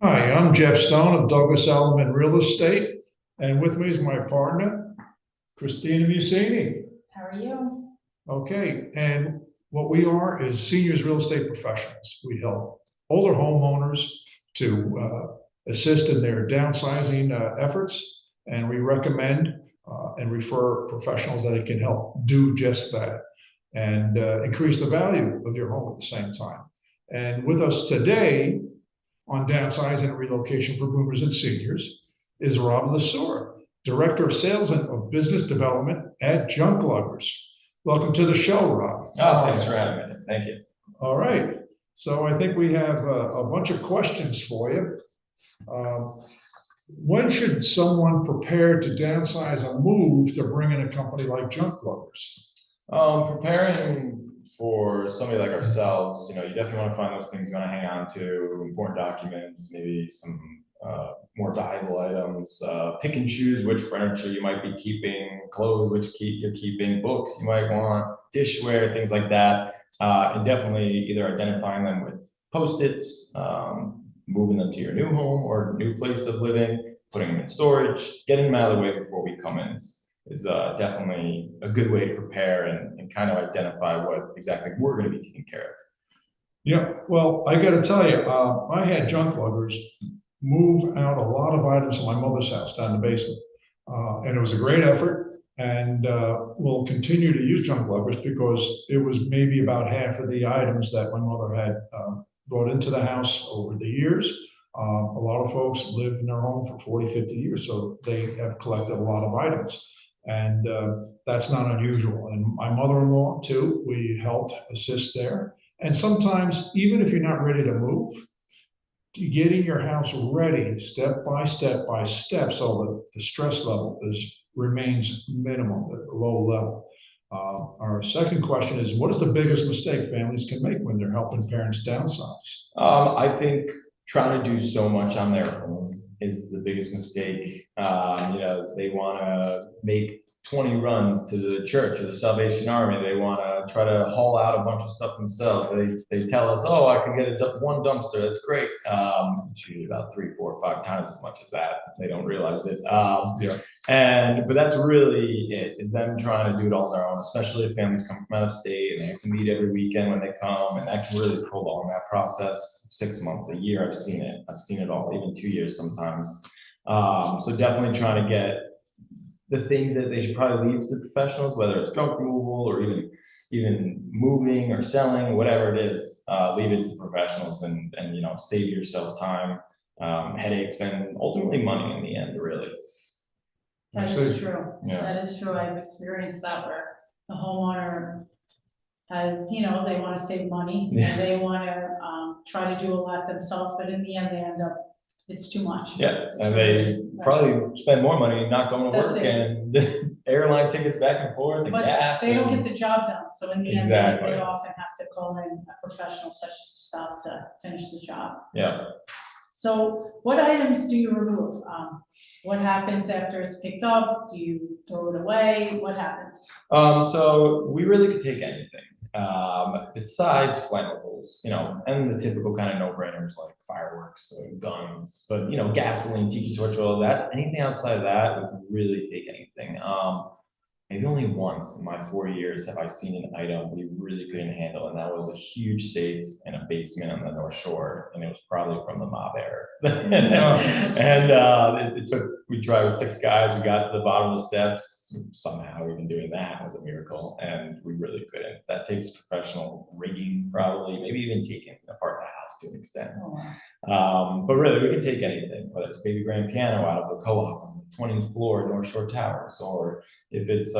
Hi, I'm Jeff Stone of Douglas Elliman Real Estate, and with me is my partner, Christina Muccini. How are you? Okay, and what we are is seniors real estate professionals. We help older homeowners to assist in their downsizing efforts, and we recommend and refer professionals that it can help do just that and increase the value of your home at the same time. And with us today on downsizing and relocation for boomers and seniors is Rob Sueur, Director of Sales and of Business Development at Junkluggers. Welcome to the show, Rob. Oh, thanks for having me. Thank you. All right. So I think we have a bunch of questions for you. When should someone prepare to downsize a move to bring in a company like Junkluggers? Preparing for somebody like ourselves, you definitely want to find those things you want to hang on to, important documents, maybe some more valuable items. Pick and choose which furniture you might be keeping, clothes you're keeping, books you might want, dishware, things like that. And definitely either identifying them with Post-its, moving them to your new home or new place of living, putting them in storage, getting them out of the way before we come in is definitely a good way to prepare and kind of identify what exactly we're going to be taking care of. Yeah, well, I got to tell you, I had Junkluggers move out a lot of items from my mother's house down the basement. And it was a great effort. And we'll continue to use Junkluggers because it was maybe about half of the items that my mother had brought into the house over the years. A lot of folks live in their home for 40, 50 years, so they have collected a lot of items. And that's not unusual. And my mother-in-law too, we helped assist there. And sometimes, even if you're not ready to move, getting your house ready step by step so that the stress level remains minimum, at a low level. Our second question is, what is the biggest mistake families can make when they're helping parents downsize? I think trying to do so much on their own is the biggest mistake. They want to make 20 runs to the church or the Salvation Army. They want to try to haul out a bunch of stuff themselves. They tell us, oh, I can get one dumpster. That's great. It's usually about 3, 4, 5 times as much as that. They don't realize it. But that's really it, is them trying to do it all on their own, especially if families come from out of state and they have to meet every weekend when they come, and that can really prolong that process. 6 months, a year, I've seen it all, even 2 years sometimes. So definitely trying to get the things that they should probably leave to the professionals, whether it's junk removal or even moving or selling, whatever it is, leave it to the professionals and save yourself time, headaches, and ultimately money in the end, really. That is true. Yeah. That is true. I've experienced that where the homeowner has, they want to save money and they want to try to do a lot themselves, but in the end, they end up, it's too much. Yeah, and they probably spend more money not going to work and airline tickets back and forth and gas. They don't get the job done, so in the end, they often have to call in a professional such as yourself to finish the job. Yeah. So what items do you remove? What happens after it's picked up? Do you throw it away? What happens? So we really could take anything. Besides flammables, and the typical kind of no-brainers like fireworks and guns, but gasoline, tiki torch, all that. Anything outside of that, we could really take anything. Maybe only once in my 4 years have I seen an item we really couldn't handle, and that was a huge safe in a basement on the North Shore, and it was probably from the mob era. We tried with 6 guys, we got to the bottom of the steps, somehow even doing that was a miracle, and we really couldn't. That takes professional rigging, probably, maybe even taking apart the house to an extent. Oh, wow. But really, we can take anything, whether it's baby grand piano out of the co-op on the 20th floor at North Shore Towers, or if it's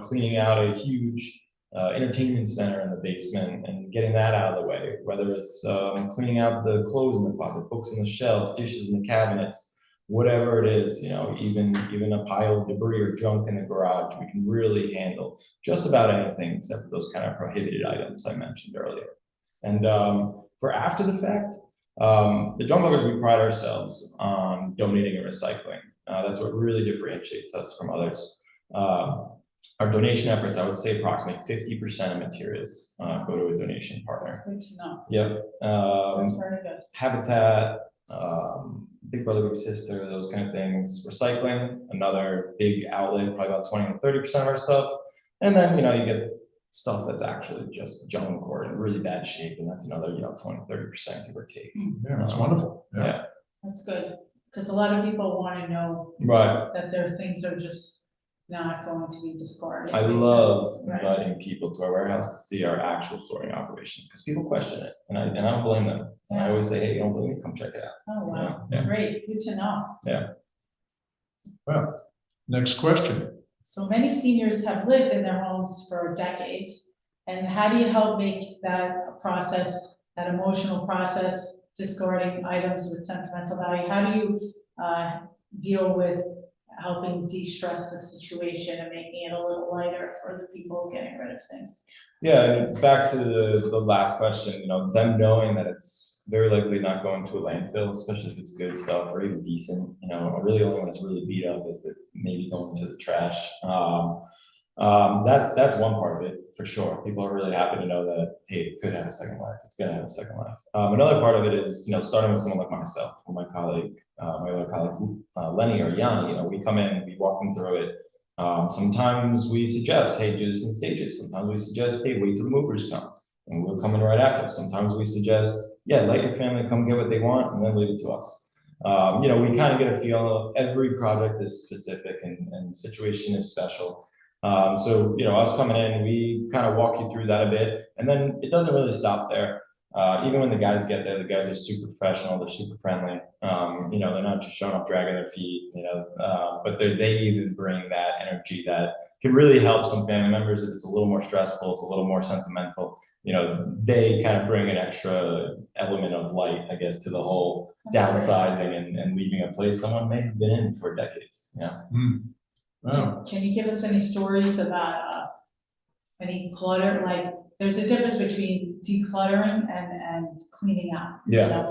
cleaning out a huge entertainment center in the basement and getting that out of the way, whether it's cleaning out the clothes in the closet, books on the shelves, dishes in the cabinets, whatever it is, even a pile of debris or junk in the garage, we can really handle just about anything except for those kind of prohibited items I mentioned earlier. And for after the fact, the Junkluggers, we pride ourselves on donating and recycling. That's what really differentiates us from others. Our donation efforts, I would say approximately 50% of materials go to a donation partner. That's good to know. Yep. That's very good. Habitat, Big brother, big sister, those kind of things. Recycling, another big outlet, probably about 20 to 30% of our stuff. And then, you get stuff that's actually just junk or in really bad shape, and that's another, 20, 30%, give or take. Yeah, that's wonderful. Yeah. That's good, because a lot of people want to know Right. that their things are just not going to be discarded. I love Right. inviting people to our warehouse to see our actual sorting operation, because people question it, and I don't blame them. And I always say, hey, you don't believe me? Come check it out. Oh, wow, Yeah. great, good to know. Well, next question. So many seniors have lived in their homes for decades, and how do you help make that a process, that emotional process, discarding items with sentimental value? How do you deal with helping de-stress the situation and making it a little lighter for the people getting rid of things? Yeah, and back to the last question, them knowing that it's very likely not going to a landfill, especially if it's good stuff or even decent, really only when it's really beat up is that maybe going to the trash. That's one part of it for sure. People are really happy to know that, hey, it could have a second life. It's gonna have a second life. Another part of it is, starting with someone like myself or my colleague, my other colleagues, Lenny or Yanni, we come in, we walk them through it. Sometimes we suggest, hey, do this in stages. Sometimes we suggest, hey, wait till the movers come, and we'll come in right after. Sometimes we suggest, yeah, let your family come get what they want and then leave it to us. We kind of get a feel of every project is specific and situation is special. So, us coming in, we kind of walk you through that a bit, and then it doesn't really stop there. Even when the guys get there, the guys are super professional, they're super friendly. They're not just showing up dragging their feet, but they even bring that energy that can really help some family members if it's a little more stressful, it's a little more sentimental. They kind of bring an extra element of light, I guess, to the whole downsizing and leaving a place someone may have been in for decades. Yeah. Wow. Can you give us any stories about any clutter? Like, there's a difference between decluttering and cleaning out.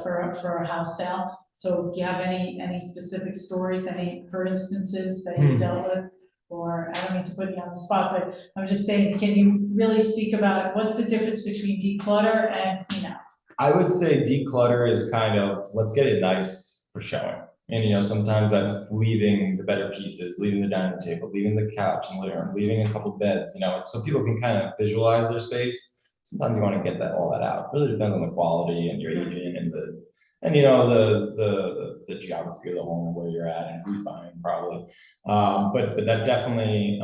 For a house sale. So do you have any specific stories, any for instances that you dealt with? Or I don't mean to put you on the spot, but I'm just saying, can you really speak about what's the difference between declutter and clean out? I would say declutter is kind of, let's get it nice for showing. And, sometimes that's leaving the better pieces, leaving the dining table, leaving the couch and living room, leaving a couple beds, so people can kind of visualize their space. Sometimes you want to get all that out. It really depends on the quality and your agent and the geography of the home and where you're at and who you're buying probably. But that definitely,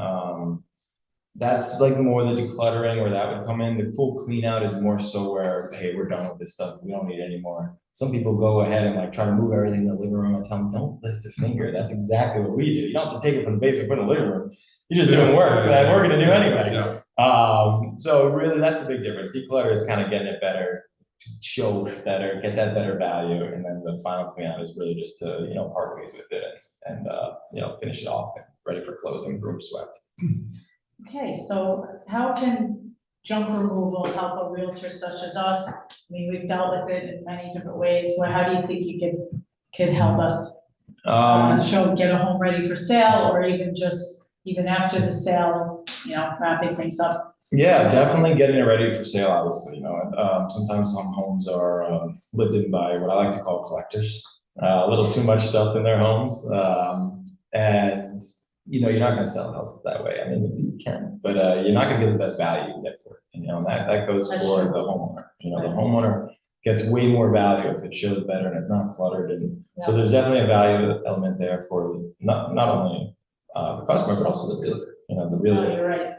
that's like more the decluttering where that would come in. The full clean out is more so where, hey, we're done with this stuff. We don't need any more. Some people go ahead and try to move everything in the living room. I tell them, don't lift a finger. That's exactly what we do. You don't have to take it from the basement, put it in the living room. You're just doing work that we're going to do anyway. Yeah. So really that's the big difference. Declutter is kind of getting it better, to show better, get that better value. And then the final clean out is really just to, part ways with it and finish it off and ready for closing, room swept. Okay, so how can junk removal help a realtor such as us? I mean, we've dealt with it in many different ways. How do you think you could help us get a home ready for sale, or even after the sale, wrapping things up? Yeah, definitely getting it ready for sale, obviously. Sometimes some homes are lived in by what I like to call collectors. A little too much stuff in their homes. And you're not going to sell a house that way. I mean, you can, but you're not going to get the best value you can get for it. And that goes for the homeowner. The homeowner gets way more value if it shows better and it's not cluttered. And so there's definitely a value element there for not only the customer, but also the realtor. The realtor. You're right.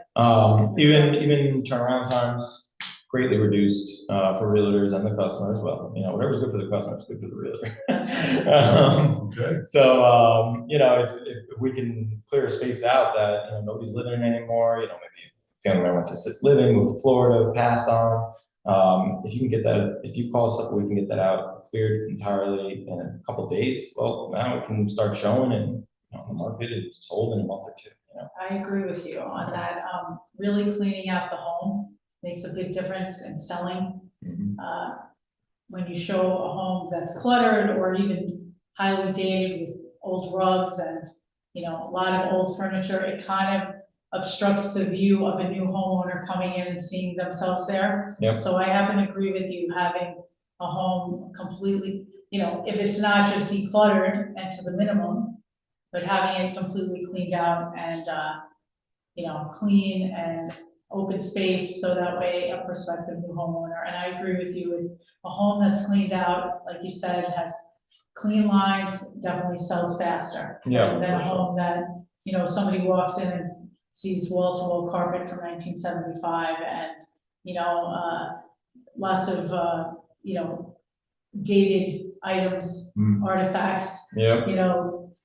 Even turnaround times greatly reduced for realtors and the customer as well. Whatever's good for the customer is good for the realtor. That's right. Okay. So, if we can clear a space out that, nobody's living in anymore, maybe a family member just sits living, moved to Florida, passed on. If you can get that, if you call us up, we can get that out cleared entirely in a couple of days. Well, now we can start showing and the market is sold in a month or two. I agree with you on that. Really cleaning out the home makes a big difference in selling. When you show a home that's cluttered or even highly dated with old rugs and a lot of old furniture, it kind of obstructs the view of a new homeowner coming in and seeing themselves there. Yep. So I happen to agree with you, having a home completely, if it's not just decluttered and to the minimum, but having it completely cleaned out and, clean and open space, so that way a prospective new homeowner, and I agree with you, with a home that's cleaned out, like you said, has clean lines, definitely sells faster. Yeah, Than a for sure. home that, somebody walks in and sees wall-to-wall carpet from 1975 and, lots of, dated items, artifacts, Yeah.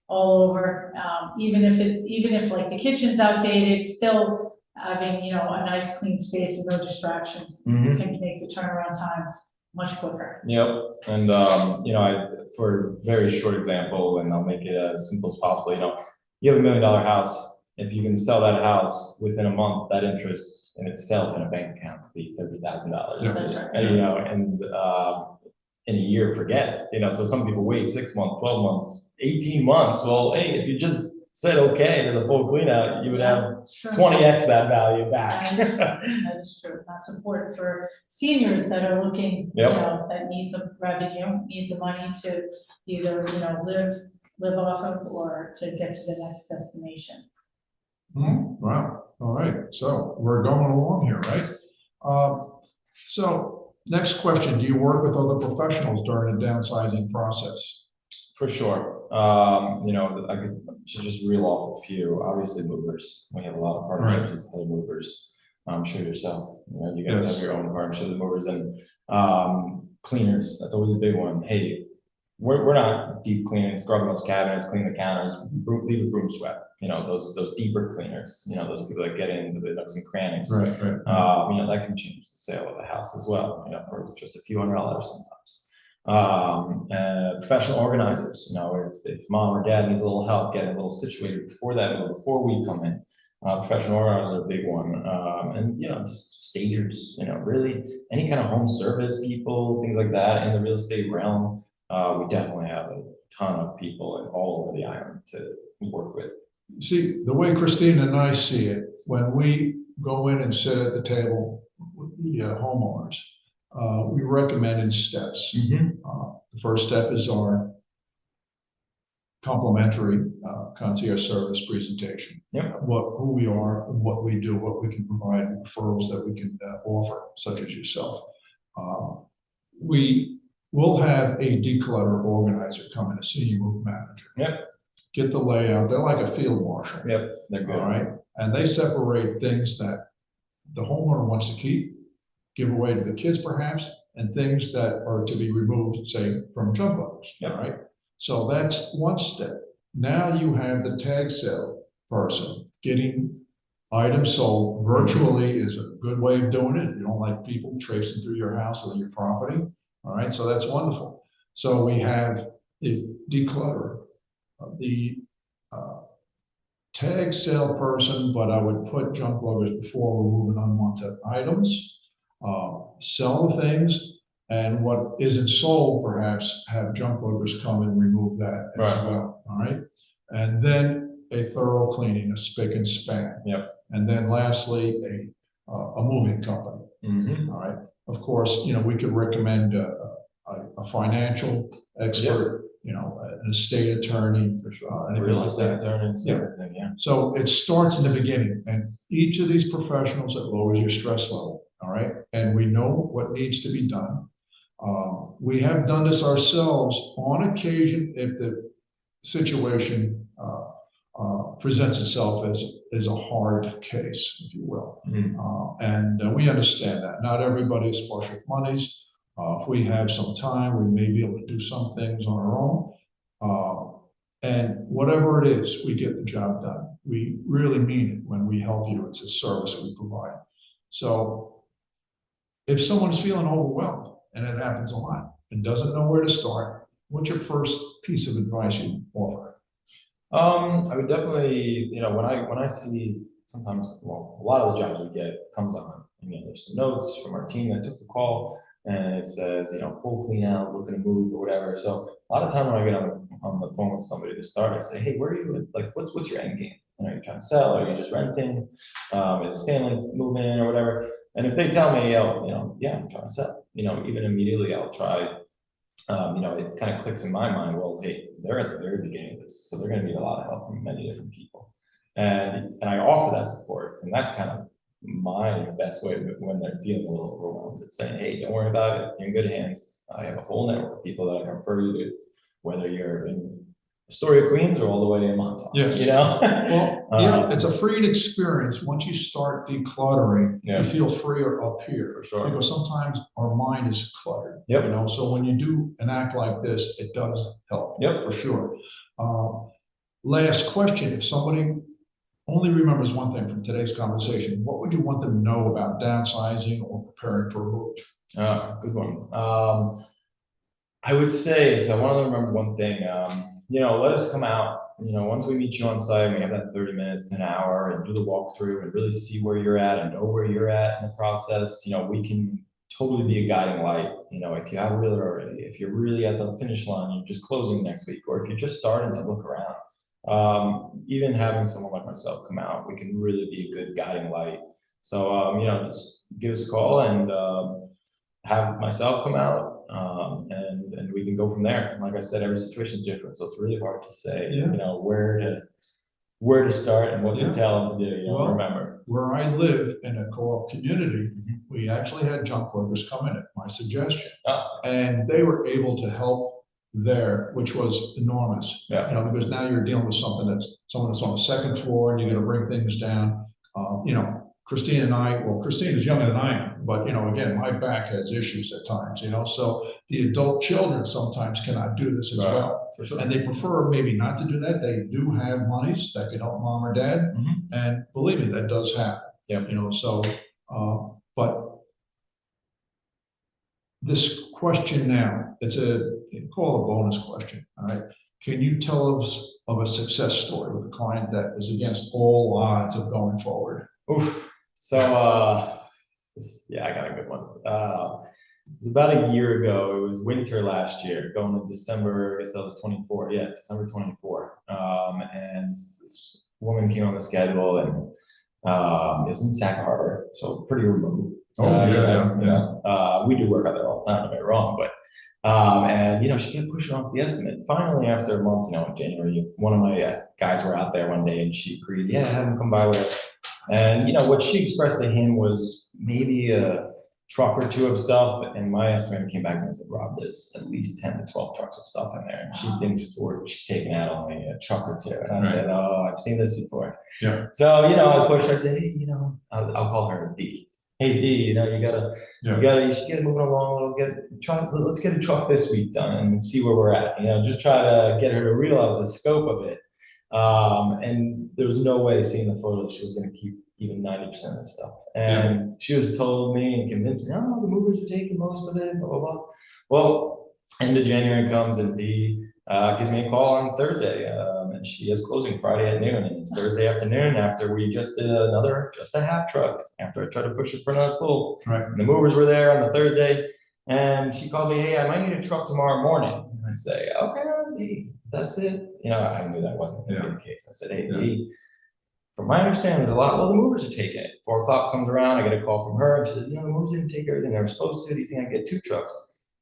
all over. Even if like the kitchen's outdated, still having, a nice clean space and no distractions Mhm. can make the turnaround time much quicker. Yep, and, for a very short example, and I'll make it as simple as possible, you have $1 million house, if you can sell that house within a month, that interest in itself in a bank account could be $30,000. That's right. And, in a year, forget it, so some people wait 6 months, 12 months, 18 months, well, hey, if you just said okay to the full clean out, you would have Sure. 20x that value back. That is true. That's important for seniors that are looking, Yep. that need the revenue, need the money to either, live off of or to get to the next destination. Wow, all right, so we're going along here, right? So next question, do you work with other professionals during the downsizing process? For sure. I could just reel off a few. Obviously, movers. We have a lot of partnerships with other movers. I'm sure yourself. You guys have your own partnerships with movers and cleaners. That's always a big one. Hey, we're not deep cleaning, scrubbing those cabinets, cleaning the counters, leave a broom swept. Those deeper cleaners. Those people that get into the nooks and crannies. Right. That can change the sale of the house as well. For just a few $100s sometimes. Professional organizers, if mom or dad needs a little help getting a little situated before that, or before we come in, professional organizers are a big one. And just stagers, really any kind of home service people, things like that in the real estate realm. We definitely have a ton of people all over the island to work with. See, the way Christina and I see it, when we go in and sit at the table with the homeowners, we recommend in steps. The first step is our complimentary concierge service presentation. Who we are, what we do, what we can provide, referrals that we can offer, such as yourself. We will have a declutter organizer come in, a senior move manager. Get the layout. They're like a field marshal. They're good. All right, and they separate things that the homeowner wants to keep, give away to the kids perhaps, and things that are to be removed, say, from Junkluggers. All right, so that's one step. Now you have the tag sale person getting items sold virtually is a good way of doing it. If you don't like people tracing through your house or your property, all right, so that's wonderful. So we have the declutter, the tag sale person, but I would put Junkluggers before removing unwanted items, sell the things, and what isn't sold, perhaps have Junkluggers come and remove that as well. All right, and then a thorough cleaning, a spick and span. And then lastly, a moving company. All right. Of course, we could recommend a financial expert. An estate attorney, for sure, anything like that. So it starts in the beginning, and each of these professionals, it lowers your stress level. All right, and we know what needs to be done. We have done this ourselves on occasion if the situation presents itself as a hard case, if you will. And we understand that not everybody is flush with monies. If we have some time, we may be able to do some things on our own. And whatever it is, we get the job done. We really mean it when we help you. It's a service we provide. So if someone's feeling overwhelmed, and it happens a lot, and doesn't know where to start, what's your first piece of advice you offer? I would definitely, when I see sometimes, a lot of the jobs we get comes on, there's some notes from our team that took the call, and it says, full clean out, looking to move or whatever. So a lot of time when I get on the phone with somebody to start, I say, hey, where are you? Like, what's your end game? Are you trying to sell? Are you just renting? Is family moving in or whatever? And if they tell me, yeah, I'm trying to sell. even immediately I'll try, it kind of clicks in my mind, well, hey, they're at the very beginning of this, so they're going to need a lot of help from many different people. And I offer that support, and that's kind of my best way when they're feeling a little overwhelmed. It's saying, hey, don't worry about it, you're in good hands. I have a whole network of people that I can refer you to, whether you're in Astoria, Queens, or all the way in Montauk. Yes. Well, it's a freeing experience. Once you start decluttering, you feel freer up here. For sure. Because sometimes our mind is cluttered. Yep. So when you do an act like this, it does help. Yep. For sure. Last question: if somebody only remembers one thing from today's conversation, what would you want them to know about downsizing or preparing for a move? Good one. I would say, if I want to remember one thing, let us come out. Once we meet you on site, we have that 30 minutes to an hour and do the walkthrough and really see where you're at and know where you're at in the process. We can totally be a guiding light. If you have a realtor already, if you're really at the finish line, you're just closing next week, or if you're just starting to look around. Even having someone like myself come out, we can really be a good guiding light. So, just give us a call and have myself come out, and we can go from there. Like I said, every situation is different, so it's really hard to say, where to start and what to tell them to do. Well, remember, where I live in a co-op community, we actually had Junkluggers come in at my suggestion, and they were able to help there, which was enormous. Because now you're dealing with someone that's on the second floor, and you got to bring things down. Christina and I, well, Christina's younger than I am, but again, my back has issues at times. So the adult children sometimes cannot do this as well. For sure. And they prefer maybe not to do that. They do have monies that can help mom or dad, and believe me, that does happen. But this question now, call it a bonus question. All right. Can you tell us of a success story with a client that is against all odds of going forward? Oof. So, I got a good one. It was about a year ago. It was winter last year, going to December, I guess that was 24. Yeah, December 24. And this woman came on the schedule, and it was in Sac Harbor, so pretty remote. We do work out there all the time, don't get me wrong, but and she kept pushing off the estimate. Finally, after a month, in January, one of my guys were out there one day, and she agreed, have him come by with her. And what she expressed to him was maybe a truck or two of stuff, and my estimator came back to me and said, Rob, there's at least 10 to 12 trucks of stuff in there, and she thinks she's taking out only a truck or two. And I said, oh, I've seen this before. So I pushed her. I said, hey, I'll call her D. Hey D, you should get it moving along. Let's get a truck this week done and see where we're at. Just try to get her to realize the scope of it. And there was no way, seeing the photos, she was going to keep even 90% of the stuff. And she was told me and convinced me, the movers are taking most of it, blah, blah, blah. Well, end of January comes, and D gives me a call on Thursday, and she has closing Friday at noon, and it's Thursday afternoon after we just did just a half truck, after I tried to push it for another full. And the movers were there on the Thursday, and she calls me, hey, I might need a truck tomorrow morning. And I say, okay, that's it. I knew that wasn't going to be the case. I said, hey, D, from my understanding, there's a lot of the movers are taking it. 4 o'clock comes around, I get a call from her, and she says, the movers didn't take everything they were supposed to. Do you think I can get 2 trucks?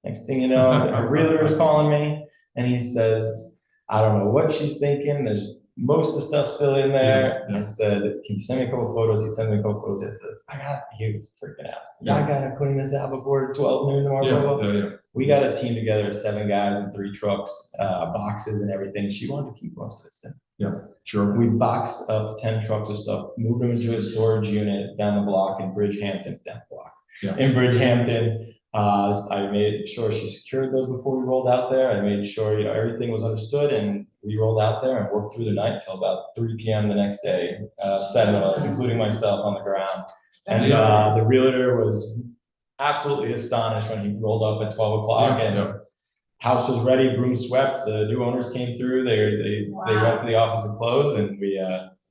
Next thing you know, her realtor is calling me, and he says, I don't know what she's thinking. There's most of the stuff still in there. I said, can you send me a couple photos? He sent me a couple photos. I said, he was freaking out. I gotta clean this out before 12 noon tomorrow. We got a team together of 7 guys and 3 trucks, boxes and everything. She wanted to keep most of it still. We boxed up 10 trucks of stuff, moved them into a storage unit down the block in Bridgehampton, in Bridgehampton. I made sure she secured those before we rolled out there. I made sure everything was understood, and we rolled out there and worked through the night till about 3 p.m. the next day. 7 of us, including myself, on the ground. And the realtor was absolutely astonished when he rolled up at 12 o'clock and house was ready, broom swept. The new owners came through. They went to the office to close, and we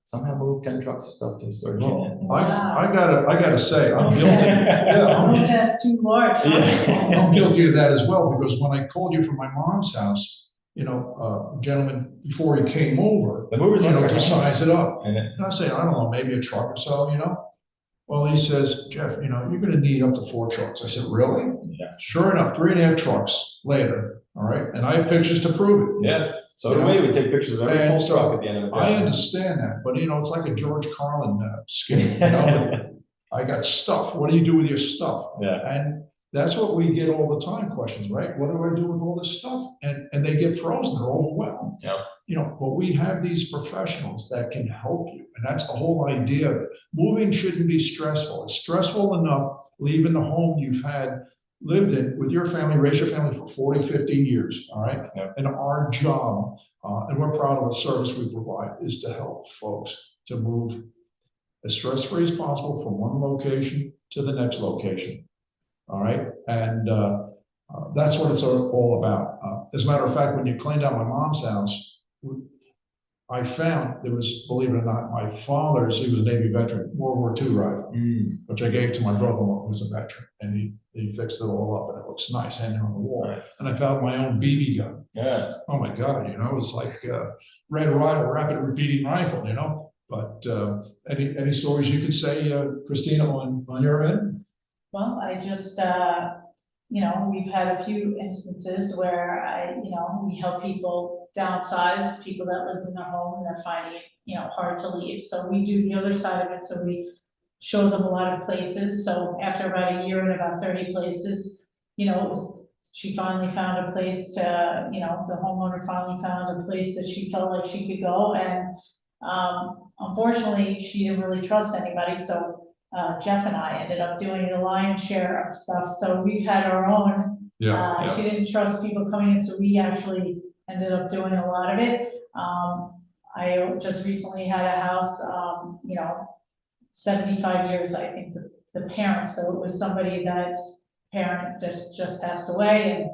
somehow moved 10 trucks of stuff to the storage unit. I gotta say, I'm guilty. That's too large. I'm guilty of that as well, because when I called you from my mom's house, gentleman, before he came over, the movers to size it up. And I say, I don't know, maybe a truck or so, Well, he says, Jeff, you know, you're gonna need up to 4 trucks. I said, really? Yeah. Sure enough, 3.5 trucks later, all right, and I have pictures to prove it. Yeah, so do we take pictures of every And full so truck at the end of the I drive. understand that, but you know, it's like a George Carlin skit, you know, I got stuff, what do you do with your stuff? Yeah. And that's what we get all the time, questions, right? What do I do with all this stuff? And they get frozen, they're overwhelmed. Yeah. You know, but we have these professionals that can help you, and that's the whole idea of it. Moving shouldn't be stressful. It's stressful enough leaving the home you've lived in with your family, raised your family for 40, 50 years, all right? Yeah. And our job, and we're proud of the service we provide, is to help folks to move as stress-free as possible from one location to the next location, all right? And that's what it's all about. As a matter of fact, when you cleaned out my mom's house, I found there was, believe it or not, my father's, he was a Navy veteran, World War II rifle, which I gave to my brother-in-law, who was a veteran, and he fixed it all up, and it looks nice hanging on the wall. Nice. And I found my own BB gun. Yeah. Oh my God, you know, it's like Red Ryder, rapid repeating rifle, you know. But any stories you could say, Christina, on your end? Well, I just, you know, we've had a few instances where we help people downsize, people that lived in their home and they're finding it, you know, hard to leave. So we do the other side of it. So we show them a lot of places. So after about a year and about 30 places, you know, she finally found a place to, you know, the homeowner finally found a place that she felt like she could go. And unfortunately, she didn't really trust anybody. So Jeff and I ended up doing the lion's share of stuff. So we've had our own. Yeah. She didn't trust people coming in, so we actually ended up doing a lot of it. I just recently had a house, you know, 75 years, I think, the parents. So it was somebody that's parent just passed away, and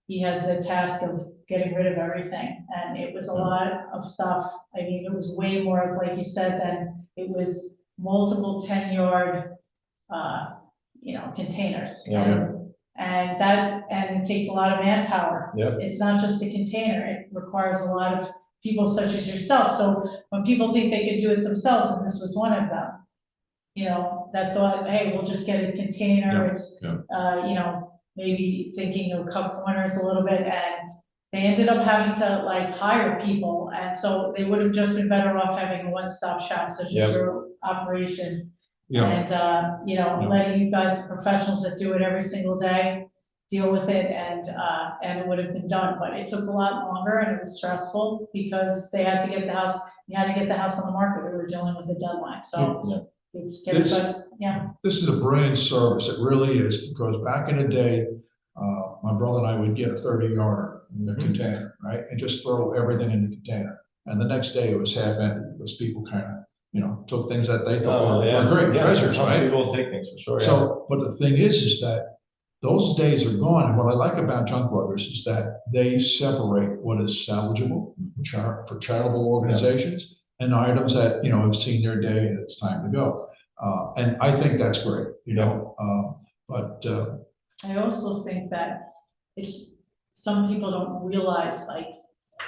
he had the task of getting rid of everything. And it was a lot of stuff. I mean, it was way more, like you said, than it was multiple 10-yard, you know, containers. Yeah. And it takes a lot of manpower. Yep. It's not just the container, it requires a lot of people such as yourself. So when people think they could do it themselves, and this was one of them, you know, that thought, hey, we'll just get a container. It's, you know, maybe thinking of cut corners a little bit, and they ended up having to like hire people. And so they would have just been better off having a one-stop shop, such as your operation. And, you know, letting you guys, the professionals that do it every single day, deal with it, and it would have been done. But it took a lot longer, and it was stressful because they had to get the house, you had to get the house on the market. We were dealing with a deadline. So it's gets better. Yeah. This is a brilliant service. It really is, because back in the day, my brother and I would get a 30-yarder in the container, right? And just throw everything in the container. And the next day it was half empty because people kind of, you know, took things that they thought were great treasures, right? People will take things for sure. So, but the thing is that those days are gone. And what I like about Junkluggers is that they separate what is salvageable for charitable organizations and items that, you know, have seen their day and it's time to go. And I think that's great, you know, but I also think that some people don't realize, like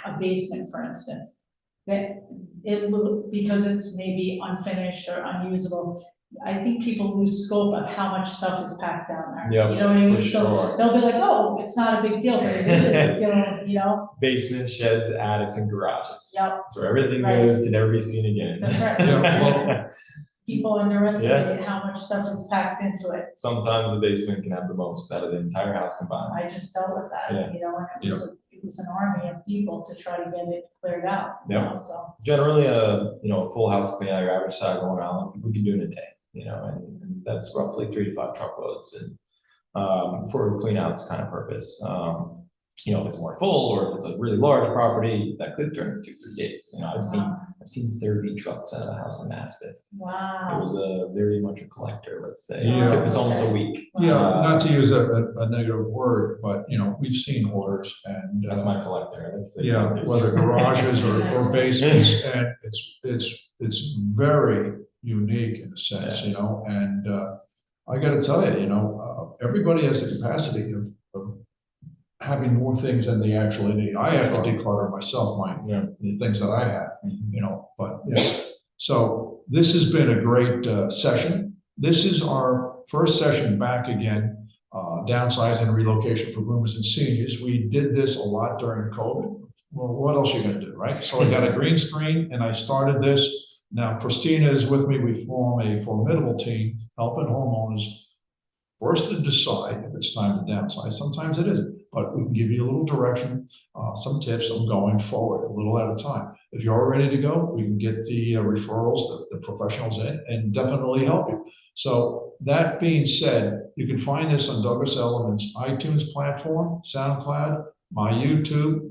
a basement, for instance, that it will, because it's maybe unfinished or unusable. I think people lose scope of how much stuff is packed down there. Yeah, you know what I mean? for So sure. they'll be like, oh, it's not a big deal, but it is a big deal, you know? Basements, sheds, attics, and garages. Yep. That's where everything goes to never be seen again. That's right. Yeah, well, people underestimate how much stuff is packed into it. Sometimes the basement can have the most out of the entire house combined. I just dealt with that, you know, and it was an army of people to try to get it cleared out. You know, so generally, you know, a full house clean out, your average size on Long Island, we can do in a day. You know, and that's roughly 3 to 5 truckloads, and for a clean out's kind of purpose. You know, if it's more full or if it's a really large property, that could turn in 2 or 3 days. You know, I've seen 30 trucks out of a house in Mastiff. wow. It was very much a collector, let's say. Yeah. It took us almost a week. yeah, not to use a negative word, but you know, we've seen orders and That's my collector. That's whether garages or basements, and it's very unique in a sense, you know, and I got to tell you, you know, everybody has the capacity of having more things than they actually need. I have to declutter myself, the things that I have, you know, but so this has been a great session. This is our first session back again, downsizing and relocation for boomers and seniors. We did this a lot during COVID. Well, what else are you gonna do, right? So I got a green screen and I started this. Now Christina is with me. We form a formidable team helping homeowners first to decide if it's time to downsize. Sometimes it isn't, but we can give you a little direction, some tips on going forward a little at a time. If you're all ready to go, we can get the referrals, the professionals in, and definitely help you. So that being said, you can find this on Douglas Elliman's iTunes platform, SoundCloud, my YouTube,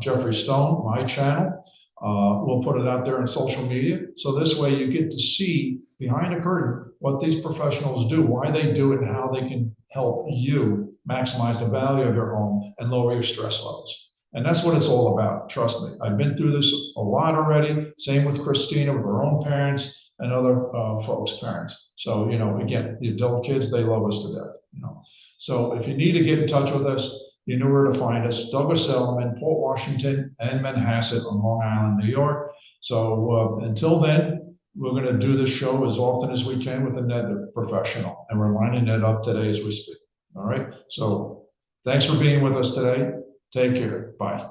Jeffrey Stone, my channel. We'll put it out there on social media. So this way you get to see behind the curtain what these professionals do, why they do it, and how they can help you maximize the value of your home and lower your stress levels. And that's what it's all about. Trust me. I've been through this a lot already. Same with Christina, with her own parents and other folks' parents. So, you know, again, the adult kids, they love us to death, you know. So if you need to get in touch with us, you know where to find us. Douglas Elliman, Port Washington, and Manhasset on Long Island, New York. So until then, we're going to do this show as often as we can with a net professional. And we're lining it up today as we speak. All right. So thanks for being with us today. Take care. Bye.